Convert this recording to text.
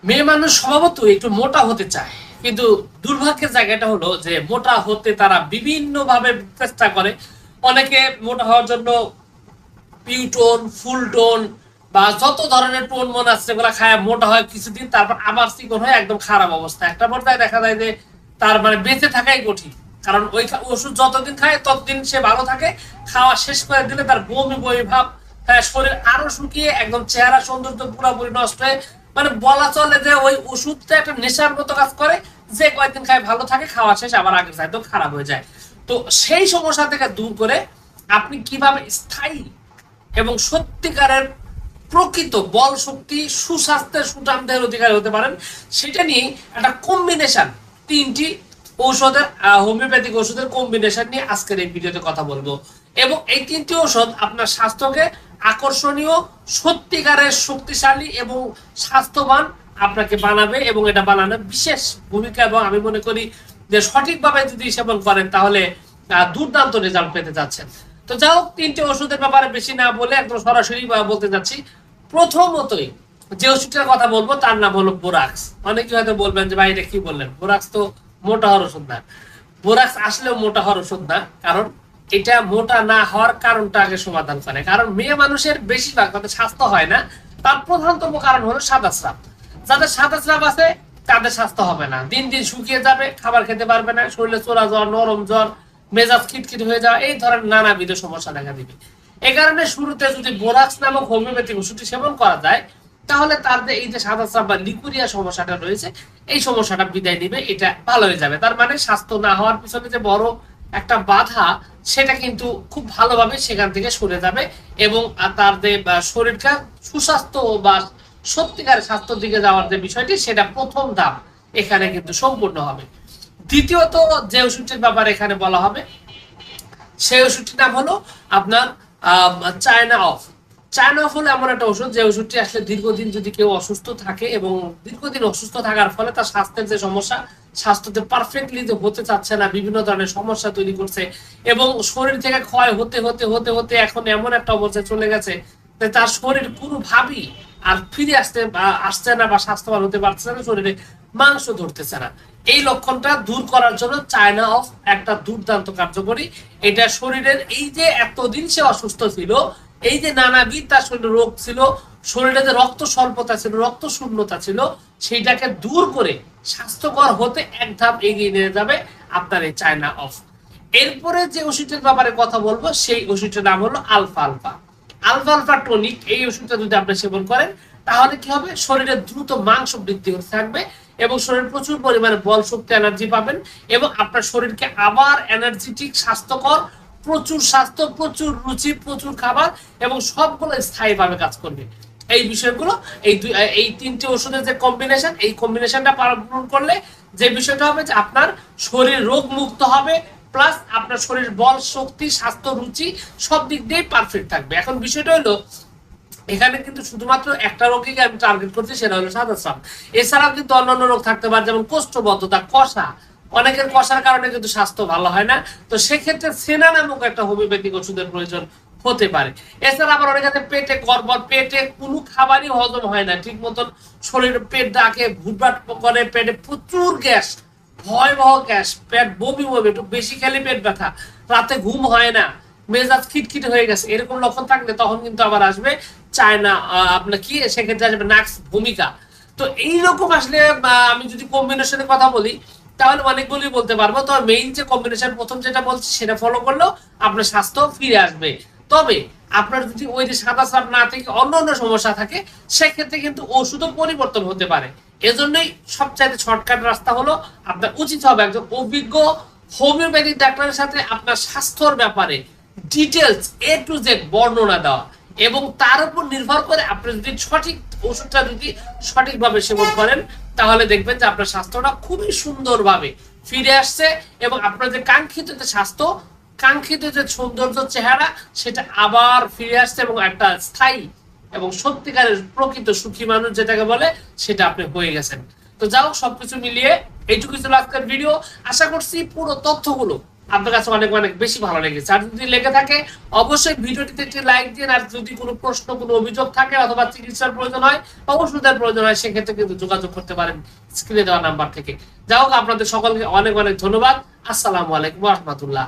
মেয়ে মানুষ স্বভাবতই একটু মোটা হতে চায়, কিন্তু দুর্ভাগ্যের জায়গাটা হলো যে মোটা হতে তারা বিভিন্ন ভাবে চেষ্টা করে। অনেকে মোটা হওয়ার জন্য পিউটোন, ফুল টোন বা যত ধরনের টোন মনে আছে সেগুলো খায় মোটা হয় কিছুদিন, তারপর আবার চিকন হয়ে একদম খারাপ অবস্থা। একটা পর্যায়ে দেখা যায় যে তার মানে বেঁচে থাকাই কঠিন, কারণ ওই ওষুধ যতদিন খায় ততদিন সে ভালো থাকে। খাওয়া শেষ করে দিলে তার বমি বমি ভাব, হ্যাঁ, শরীর আরো শুকিয়ে একদম চেহারা সৌন্দর্য পুরোপুরি নষ্ট হয়ে, মানে বলা চলে যে ওই ওষুধটা একটা নেশার মতো কাজ করে। যে কয়েকদিন খায় ভালো থাকে, খাওয়া শেষ আবার আগের চাইতেও খারাপ হয়ে যায়। তো সেই সমস্যা থেকে দূর করে আপনি কিভাবে স্থায়ী এবং সত্যিকারের প্রকৃত বল শক্তি, সুস্বাস্থ্যের, সুঠামদের অধিকারী হতে পারেন, সেটা নিয়ে একটা কম্বিনেশন, তিনটি ঔষধের, হোমিওপ্যাথিক ওষুধের কম্বিনেশন নিয়ে আজকের এই ভিডিওতে কথা বলবো। এবং এই তিনটি ঔষধ আপনার স্বাস্থ্যকে আকর্ষণীয়, সত্যিকারের শক্তিশালী এবং স্বাস্থ্যবান আপনাকে বানাবে, এবং এটা বানানোর বিশেষ ভূমিকা, এবং আমি মনে করি যে সঠিকভাবে যদি সেবন করেন তাহলে দুর্দান্ত রেজাল্ট পেতে যাচ্ছেন। তো যাই হোক, তিনটে ওষুধের ব্যাপারে বেশি না বলে একদম সরাসরি বলতে যাচ্ছি। প্রথমতই যে ওষুধটার কথা বলবো তার নাম হলো বোরাক্স। অনেকে হয়তো বলবেন যে ভাই এটা কি বললেন, বোরাক্স তো মোটা হওয়ার ওষুধ না। বোরাক্স আসলেও মোটা হওয়ার ওষুধ না, কারণ এটা মোটা না হওয়ার কারণটা আগে সমাধান করে। কারণ মেয়ে মানুষের বেশিরভাগ তাদের স্বাস্থ্য হয় না, তার প্রধানতম কারণ হলো সাদা স্রাব। যাদের সাদা স্রাব আছে তাদের স্বাস্থ্য হবে না, দিন দিন শুকিয়ে যাবে, খাবার খেতে পারবে না, শরীরে চোরা জ্বর, নরম জ্বর, মেজাজ খিটখিট হয়ে যাওয়া, এই ধরনের নানাবিধ সমস্যা দেখা দিবে। এই কারণে শুরুতে যদি বোরাক্স নামক হোমিওপ্যাথিক ওষুধটি সেবন করা যায়, তাহলে তার যে এই যে সাদা চাপ বা লিকুরিয়া সমস্যাটা রয়েছে, এই সমস্যাটা বিদায় নিবে, এটা ভালো হয়ে যাবে। তার মানে স্বাস্থ্য না হওয়ার পিছনে যে বড় একটা বাধা, সেটা কিন্তু খুব ভালোভাবে সেখান থেকে সরে যাবে, এবং তার যে শরীরটা সুস্বাস্থ্য বা সত্যিকারের স্বাস্থ্যের দিকে যাওয়ার যে বিষয়টি, সেটা প্রথম ধাপ এখানে কিন্তু সম্পূর্ণ হবে। দ্বিতীয়ত যে ওষুধটির ব্যাপারে এখানে বলা হবে, সেই ওষুধটির নাম হলো আপনার চায়না অফ। চায়না অফ হলো এমন একটা ওষুধ, যে ওষুধটি আসলে দীর্ঘদিন যদি কেউ অসুস্থ থাকে, এবং দীর্ঘদিন অসুস্থ থাকার ফলে তার স্বাস্থ্যের যে সমস্যা, স্বাস্থ্যতে পারফেক্টলি যে হতে চাচ্ছে না, বিভিন্ন ধরনের সমস্যা তৈরি করছে, এবং শরীর থেকে ক্ষয় হতে হতে হতে হতে এখন এমন একটা অবস্থায় চলে গেছে যে তার শরীর কোনোভাবেই আর ফিরে আসছে না, বা স্বাস্থ্যবান হতে পারছে না, শরীরে মাংস ধরতেছে না। এই লক্ষণটা দূর করার জন্য চায়না অফ একটা দুর্দান্ত কার্যকরী। এটা শরীরের এই যে এতদিন সে অসুস্থ ছিল, এই যে নানাবিধ তার শরীরে রোগ ছিল, শরীরে যে রক্ত স্বল্পতা ছিল, রক্ত শূন্যতা ছিল, সেইটাকে দূর করে স্বাস্থ্যকর হতে এক ধাপ এগিয়ে নিয়ে যাবে আপনার এই চায়না অফ। এরপরে যে ওষুধের ব্যাপারে কথা বলবো, সেই ওষুধটার নাম হলো alpha alpha. Alpha alpha tonic, এই ওষুধটা যদি আপনি সেবন করেন, তাহলে কি হবে, শরীরে দ্রুত মাংস বৃদ্ধি হতে থাকবে, এবং শরীর প্রচুর পরিমাণে বল শক্তি, এনার্জি পাবেন, এবং আপনার শরীরকে আবার এনার্জেটিক, স্বাস্থ্যকর, প্রচুর স্বাস্থ্য, প্রচুর রুচি, প্রচুর খাবার, এবং সবগুলো স্থায়ীভাবে কাজ করবে। এই বিষয়গুলো, এই তিনটি ওষুধের যে কম্বিনেশন, এই কম্বিনেশনটা পালন করলে যে বিষয়টা হবে যে আপনার শরীর রোগ মুক্ত হবে, প্লাস আপনার শরীর বল শক্তি, স্বাস্থ্য, রুচি সব দিক দিয়ে পারফেক্ট থাকবে। এখন বিষয়টা হলো, এখানে কিন্তু শুধুমাত্র একটা রোগীকে আমি টার্গেট করছি, সেটা হলো সাদা স্রাব। এছাড়াও কিন্তু অন্যান্য রোগ থাকতে পারে, যেমন কোষ্ঠবদ্ধতা, কষা। অনেকের কষার কারণে কিন্তু স্বাস্থ্য ভালো হয় না, তো সেক্ষেত্রে সেনা নামক একটা হোমিওপ্যাথিক ওষুধের প্রয়োজন হতে পারে। এছাড়া আবার অনেকে পেটে গড়বড়, পেটে কোনো খাবারই হজম হয় না ঠিক মতন, শরীরে পেট ডাকে, ভুটভাট করে, পেটে প্রচুর গ্যাস, ভয়াবহ গ্যাস, পেট বমি বমি, একটু বেশি খেলে পেট ব্যথা, রাতে ঘুম হয় না, মেজাজ খিটখিটে হয়ে গেছে, এরকম লক্ষণ থাকলে তখন কিন্তু আবার আসবে চায়না, আপনার কি সেক্ষেত্রে আসবে নাক্স ভূমিকা। তো এইরকম আসলে আমি যদি কম্বিনেশনের কথা বলি, তাহলে অনেকগুলি বলতে পারবো। তো মেইন যে কম্বিনেশন প্রথম যেটা বলছি, সেটা ফলো করলেও আপনার স্বাস্থ্য ফিরে আসবে। তবে আপনার যদি ওই যে সাদা স্রাব না থেকে অন্য অন্য সমস্যা থাকে, সেক্ষেত্রে কিন্তু ওষুধও পরিবর্তন হতে পারে। এজন্যই সবচাইতে শর্টকাট রাস্তা হলো, আপনার উচিত হবে একজন অভিজ্ঞ হোমিওপ্যাথিক ডাক্তারের সাথে আপনার স্বাস্থ্যর ব্যাপারে ডিটেলস A to Z বর্ণনা দেওয়া, এবং তার উপর নির্ভর করে আপনি যদি সঠিক ওষুধটা যদি সঠিকভাবে সেবন করেন, তাহলে দেখবেন যে আপনার স্বাস্থ্যটা খুবই সুন্দরভাবে ফিরে আসছে, এবং আপনার যে কাঙ্ক্ষিত যে স্বাস্থ্য, কাঙ্ক্ষিত যে সৌন্দর্য চেহারা, সেটা আবার ফিরে আসছে, এবং একটা স্থায়ী এবং সত্যিকারের প্রকৃত সুখী মানুষ যেটাকে বলে, সেটা আপনি হয়ে গেছেন। তো যাও, সবকিছু মিলিয়ে এইটুকু ছিল আজকের ভিডিও। আশা করছি পুরো তথ্যগুলো আপনার কাছে অনেক অনেক বেশি ভালো লেগেছে। আর যদি লেগে থাকে অবশ্যই ভিডিওটিতে একটি লাইক দিন। আর যদি কোনো প্রশ্ন, কোনো অভিযোগ থাকে অথবা চিকিৎসার প্রয়োজন হয় বা ওষুধের প্রয়োজন হয়, সেক্ষেত্রে কিন্তু যোগাযোগ করতে পারেন স্ক্রিনে দেওয়া নাম্বার থেকে। যাই হোক, আপনাদের সকলকে অনেক অনেক ধন্যবাদ। আসসালামু আলাইকুম ওয়া রাহমাতুল্লাহ।